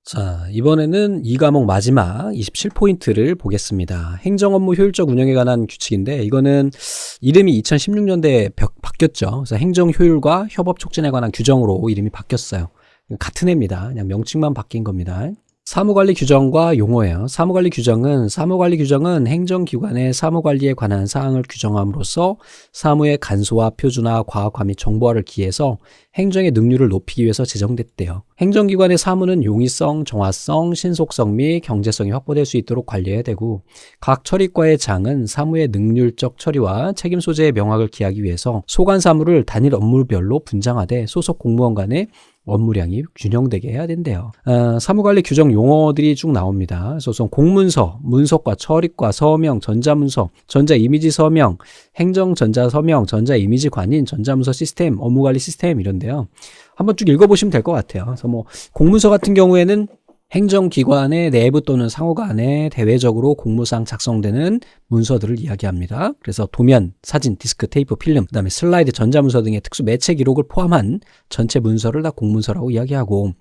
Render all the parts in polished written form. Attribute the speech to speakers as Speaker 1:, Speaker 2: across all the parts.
Speaker 1: 자, 이번에는 이 과목 마지막 27포인트를 보겠습니다. 행정업무 효율적 운영에 관한 규칙인데 이거는 이름이 2016년대에 바뀌었죠. 그래서 행정효율과 협업 촉진에 관한 규정으로 이름이 바뀌었어요. 같은 애입니다. 그냥 명칭만 바뀐 겁니다. 사무관리 규정과 용어예요. 사무관리 규정은 행정기관의 사무관리에 관한 사항을 규정함으로써 사무의 간소화, 표준화, 과학화 및 정보화를 기해서 행정의 능률을 높이기 위해서 제정됐대요. 행정기관의 사무는 용이성, 정화성, 신속성 및 경제성이 확보될 수 있도록 관리해야 되고, 각 처리과의 장은 사무의 능률적 처리와 책임 소재의 명확을 기하기 위해서 소관 사무를 단일 업무별로 분장하되 소속 공무원 간의 업무량이 균형되게 해야 된대요. 사무관리 규정 용어들이 쭉 나옵니다. 그래서 공문서, 문서과, 처리과, 서명, 전자문서, 전자이미지 서명, 행정전자서명, 전자이미지 관인, 전자문서 시스템, 업무관리 시스템 이런데요. 한번 쭉 읽어보시면 될 것 같아요. 그래서 공문서 같은 경우에는 행정기관의 내부 또는 상호간에 대외적으로 공무상 작성되는 문서들을 이야기합니다. 그래서 도면, 사진, 디스크, 테이프, 필름, 그다음에 슬라이드, 전자문서 등의 특수 매체 기록을 포함한 전체 문서를 다 공문서라고 이야기하고,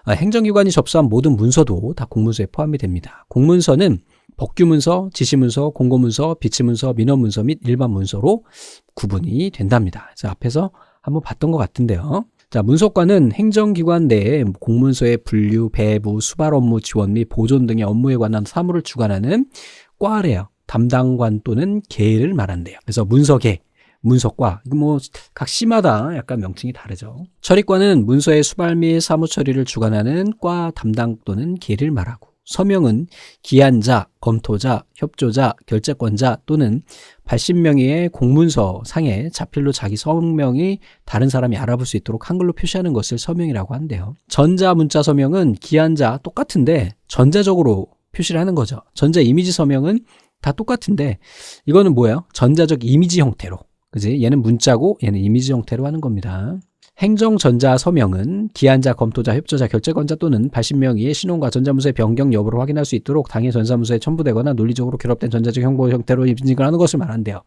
Speaker 1: 행정기관이 접수한 모든 문서도 다 공문서에 포함이 됩니다. 공문서는 법규문서, 지시문서, 공고문서, 비치문서, 민원문서 및 일반 문서로 구분이 된답니다. 그래서 앞에서 한번 봤던 것 같은데요. 자, 문서과는 행정기관 내에 공문서의 분류, 배부, 수발 업무 지원 및 보존 등의 업무에 관한 사무를 주관하는 과래요. 담당관 또는 계를 말한대요. 그래서 문서계, 문서과, 각 시마다 약간 명칭이 다르죠. 처리과는 문서의 수발 및 사무 처리를 주관하는 과 담당 또는 계를 말하고, 서명은 기한자, 검토자, 협조자, 결재권자 또는 80명의 공문서 상에 자필로 자기 서명이 다른 사람이 알아볼 수 있도록 한글로 표시하는 것을 서명이라고 한대요. 전자 문자 서명은 기한자 똑같은데 전자적으로 표시를 하는 거죠. 전자 이미지 서명은 다 똑같은데 이거는 뭐예요? 전자적 이미지 형태로. 그지? 얘는 문자고 얘는 이미지 형태로 하는 겁니다. 행정전자 서명은 기한자, 검토자, 협조자, 결재권자 또는 80명의 신원과 전자문서의 변경 여부를 확인할 수 있도록 당해 전자문서에 첨부되거나 논리적으로 결합된 전자적 형보 형태로 인증을 하는 것을 말한대요.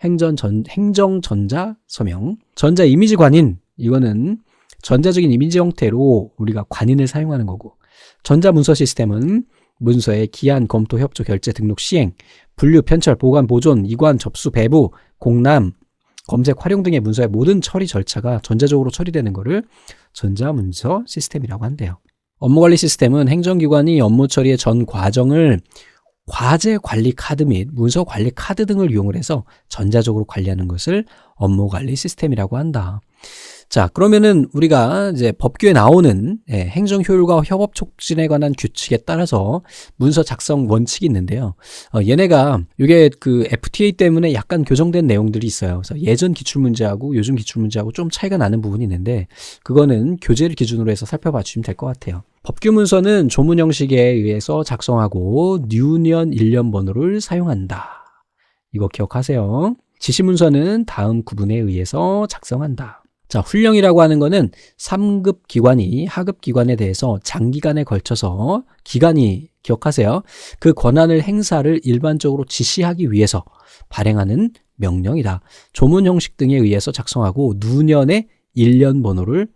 Speaker 1: 행정전자 서명. 전자 이미지 관인, 이거는 전자적인 이미지 형태로 우리가 관인을 사용하는 거고, 전자문서 시스템은 문서의 기한, 검토, 협조, 결재, 등록, 시행, 분류, 편철, 보관, 보존, 이관, 접수, 배부, 공람, 검색, 활용 등의 문서의 모든 처리 절차가 전자적으로 처리되는 것을 전자문서 시스템이라고 한대요. 업무관리 시스템은 행정기관이 업무 처리의 전 과정을 과제 관리 카드 및 문서 관리 카드 등을 이용을 해서 전자적으로 관리하는 것을 업무관리 시스템이라고 한다. 자, 그러면은 우리가 이제 법규에 나오는 행정효율과 협업 촉진에 관한 규칙에 따라서 문서 작성 원칙이 있는데요. 얘네가 이게 그 FTA 때문에 약간 교정된 내용들이 있어요. 그래서 예전 기출문제하고 요즘 기출문제하고 좀 차이가 나는 부분이 있는데 그거는 교재를 기준으로 해서 살펴봐 주시면 될 것 같아요. 법규 문서는 조문 형식에 의해서 작성하고 뉴년 1년 번호를 사용한다. 이거 기억하세요. 지시 문서는 다음 구분에 의해서 작성한다. 자, 훈령이라고 하는 거는 3급 기관이 하급 기관에 대해서 장기간에 걸쳐서 기간이 기억하세요. 그 권한을 행사를 일반적으로 지시하기 위해서 발행하는 명령이다. 조문 형식 등에 의해서 작성하고 누년의 1년 번호를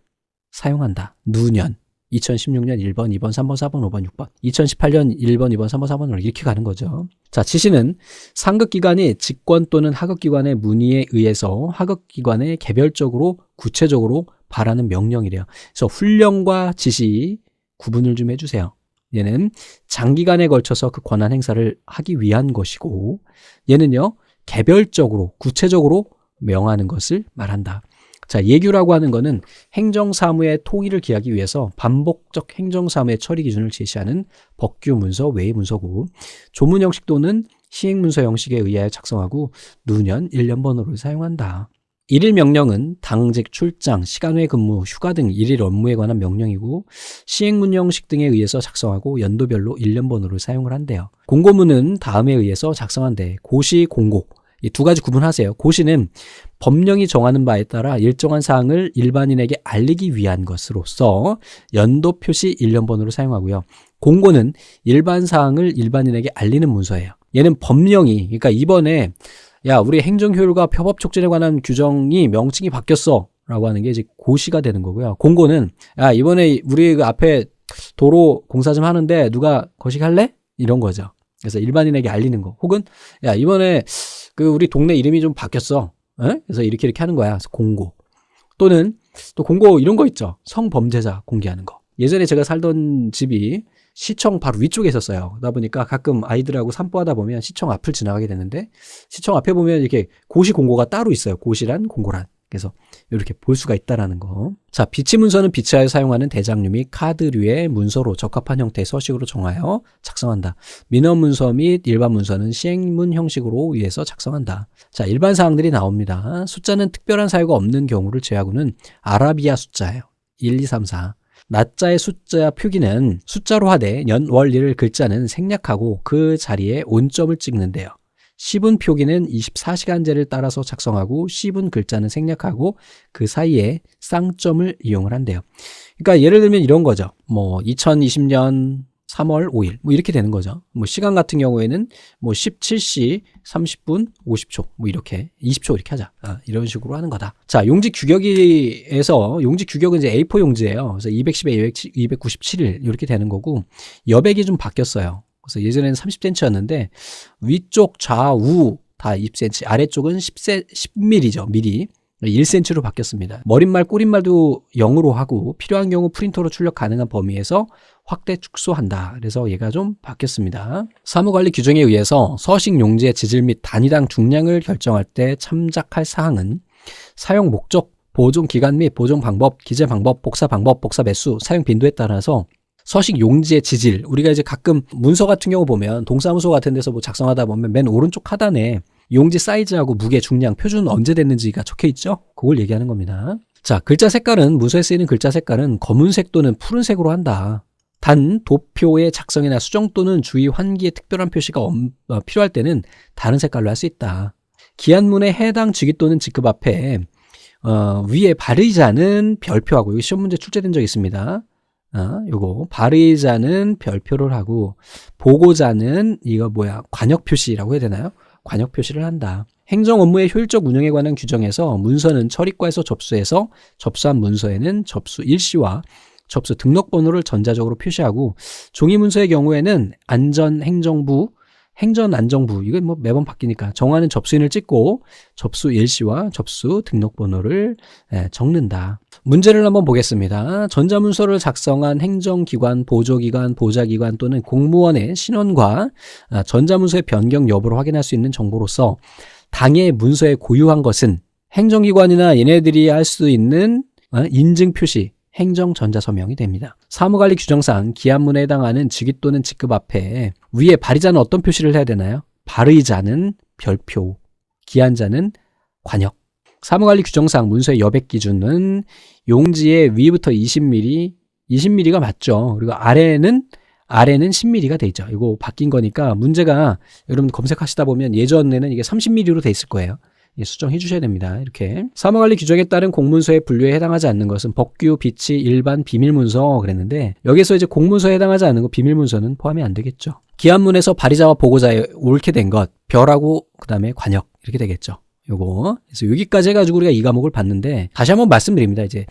Speaker 1: 사용한다. 누년. 2016년 1번, 2번, 3번, 4번, 5번, 6번. 2018년 1번, 2번, 3번, 4번으로 이렇게 가는 거죠. 자, 지시는 상급기관이 직권 또는 하급기관의 문의에 의해서 하급기관에 개별적으로 구체적으로 발하는 명령이래요. 그래서 훈령과 지시 구분을 좀 해주세요. 얘는 장기간에 걸쳐서 그 권한 행사를 하기 위한 것이고 얘는요, 개별적으로 구체적으로 명하는 것을 말한다. 자, 예규라고 하는 거는 행정사무의 통일을 기하기 위해서 반복적 행정사무의 처리 기준을 제시하는 법규 문서 외의 문서고, 조문 형식 또는 시행문서 형식에 의하여 작성하고 누년 1년 번호를 사용한다. 일일 명령은 당직, 출장, 시간 외 근무, 휴가 등 일일 업무에 관한 명령이고, 시행문 형식 등에 의해서 작성하고 연도별로 1년 번호를 사용을 한대요. 공고문은 다음에 의해서 작성한대. 고시, 공고. 이 두 가지 구분하세요. 고시는 법령이 정하는 바에 따라 일정한 사항을 일반인에게 알리기 위한 것으로서 연도 표시 1년 번호를 사용하고요. 공고는 일반 사항을 일반인에게 알리는 문서예요. 얘는 법령이, 그러니까 이번에 야, 우리 행정효율과 협업 촉진에 관한 규정이 명칭이 바뀌었어 라고 하는 게 이제 고시가 되는 거고요. 공고는 야, 이번에 우리 그 앞에 도로 공사 좀 하는데 누가 거식할래? 이런 거죠. 그래서 일반인에게 알리는 거. 혹은 야 이번에 그 우리 동네 이름이 좀 바뀌었어. 에? 그래서 이렇게 하는 거야. 그래서 공고. 또는 또 공고 이런 거 있죠. 성범죄자 공개하는 거. 예전에 제가 살던 집이 시청 바로 위쪽에 있었어요. 그러다 보니까 가끔 아이들하고 산보하다 보면 시청 앞을 지나가게 되는데 시청 앞에 보면 이렇게 고시 공고가 따로 있어요. 고시란 공고란. 그래서 이렇게 볼 수가 있다라는 거. 자, 비치 문서는 비치하여 사용하는 대장류 및 카드류의 문서로 적합한 형태의 서식으로 정하여 작성한다. 민원 문서 및 일반 문서는 시행문 형식으로 위해서 작성한다. 자, 일반 사항들이 나옵니다. 숫자는 특별한 사유가 없는 경우를 제외하고는 아라비아 숫자예요. 1, 2, 3, 4. 낮자의 숫자 표기는 숫자로 하되 연, 월, 일 글자는 생략하고 그 자리에 온점을 찍는데요. 10분 표기는 24시간제를 따라서 작성하고 10분 글자는 생략하고 그 사이에 쌍점을 이용을 한대요. 그러니까 예를 들면 이런 거죠. 뭐 2020년 3월 5일 뭐 이렇게 되는 거죠. 뭐 시간 같은 경우에는 뭐 17시 30분 50초 뭐 이렇게 20초 이렇게 하자. 이런 식으로 하는 거다. 자, 용지 규격에서 용지 규격은 이제 A4 용지예요. 그래서 210에 297일 이렇게 되는 거고 여백이 좀 바뀌었어요. 그래서 예전에는 30cm였는데 위쪽 좌우 다 20cm, 아래쪽은 10mm죠. 미리. 1cm로 바뀌었습니다. 머릿말, 꼬릿말도 0으로 하고 필요한 경우 프린터로 출력 가능한 범위에서 확대 축소한다. 그래서 얘가 좀 바뀌었습니다. 사무관리 규정에 의해서 서식 용지의 지질 및 단위당 중량을 결정할 때 참작할 사항은 사용 목적, 보존 기간 및 보존 방법, 기재 방법, 복사 방법, 복사 매수, 사용 빈도에 따라서 서식 용지의 지질, 우리가 이제 가끔 문서 같은 경우 보면 동사무소 같은 데서 뭐 작성하다 보면 맨 오른쪽 하단에 용지 사이즈하고 무게, 중량, 표준 언제 됐는지가 적혀 있죠? 그걸 얘기하는 겁니다. 자, 글자 색깔은 문서에 쓰이는 글자 색깔은 검은색 또는 푸른색으로 한다. 단 도표의 작성이나 수정 또는 주의 환기에 특별한 표시가 필요할 때는 다른 색깔로 할 수 있다. 기한문의 해당 직위 또는 직급 앞에 위에 발의자는 별표하고, 이거 시험 문제 출제된 적이 있습니다. 요거 발의자는 별표를 하고 보고자는 이거 관역 표시라고 해야 되나요? 관역 표시를 한다. 행정 업무의 효율적 운영에 관한 규정에서 문서는 처리과에서 접수해서 접수한 문서에는 접수 일시와 접수 등록번호를 전자적으로 표시하고 종이 문서의 경우에는 행정안정부 이건 뭐 매번 바뀌니까 정하는 접수인을 찍고 접수 일시와 접수 등록번호를 적는다. 문제를 한번 보겠습니다. 전자문서를 작성한 행정기관, 보조기관, 보좌기관 또는 공무원의 신원과 전자문서의 변경 여부를 확인할 수 있는 정보로서 당의 문서에 고유한 것은 행정기관이나 얘네들이 할 수 있는 인증 표시, 행정전자서명이 됩니다. 사무관리 규정상 기한문에 해당하는 직위 또는 직급 앞에 위에 발의자는 어떤 표시를 해야 되나요? 발의자는 별표, 기한자는 관역. 사무관리 규정상 문서의 여백 기준은 용지의 위부터 20mm가 맞죠. 그리고 아래는 10mm가 돼 있죠. 이거 바뀐 거니까 문제가 여러분 검색하시다 보면 예전에는 이게 30mm로 돼 있을 거예요. 수정해 주셔야 됩니다. 이렇게 사무관리 규정에 따른 공문서의 분류에 해당하지 않는 것은 법규, 비치, 일반, 비밀문서 그랬는데 여기서 이제 공문서에 해당하지 않는 거 비밀문서는 포함이 안 되겠죠. 기한문에서 발의자와 보고자에 옳게 된 것 별하고 그다음에 관역 이렇게 되겠죠. 요거. 그래서 여기까지 해가지고 우리가 이 과목을 봤는데 다시 한번 말씀드립니다. 이제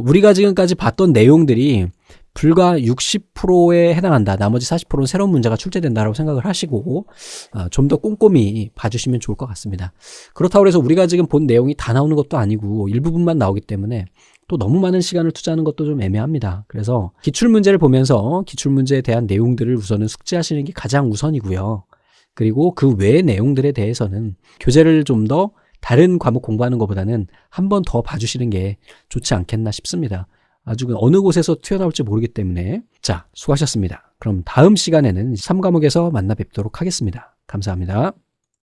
Speaker 1: 우리가 지금까지 봤던 내용들이 불과 60%에 해당한다. 나머지 40%는 새로운 문제가 출제된다라고 생각을 하시고 좀 더 꼼꼼히 봐주시면 좋을 것 같습니다. 그렇다고 해서 우리가 지금 본 내용이 다 나오는 것도 아니고 일부분만 나오기 때문에 또 너무 많은 시간을 투자하는 것도 좀 애매합니다. 그래서 기출문제를 보면서 기출문제에 대한 내용들을 우선은 숙지하시는 게 가장 우선이고요. 그리고 그 외의 내용들에 대해서는 교재를 좀 더 다른 과목 공부하는 것보다는 한 번 더 봐주시는 게 좋지 않겠나 싶습니다. 아주 어느 곳에서 튀어나올지 모르기 때문에. 자, 수고하셨습니다. 그럼 다음 시간에는 3과목에서 만나 뵙도록 하겠습니다. 감사합니다.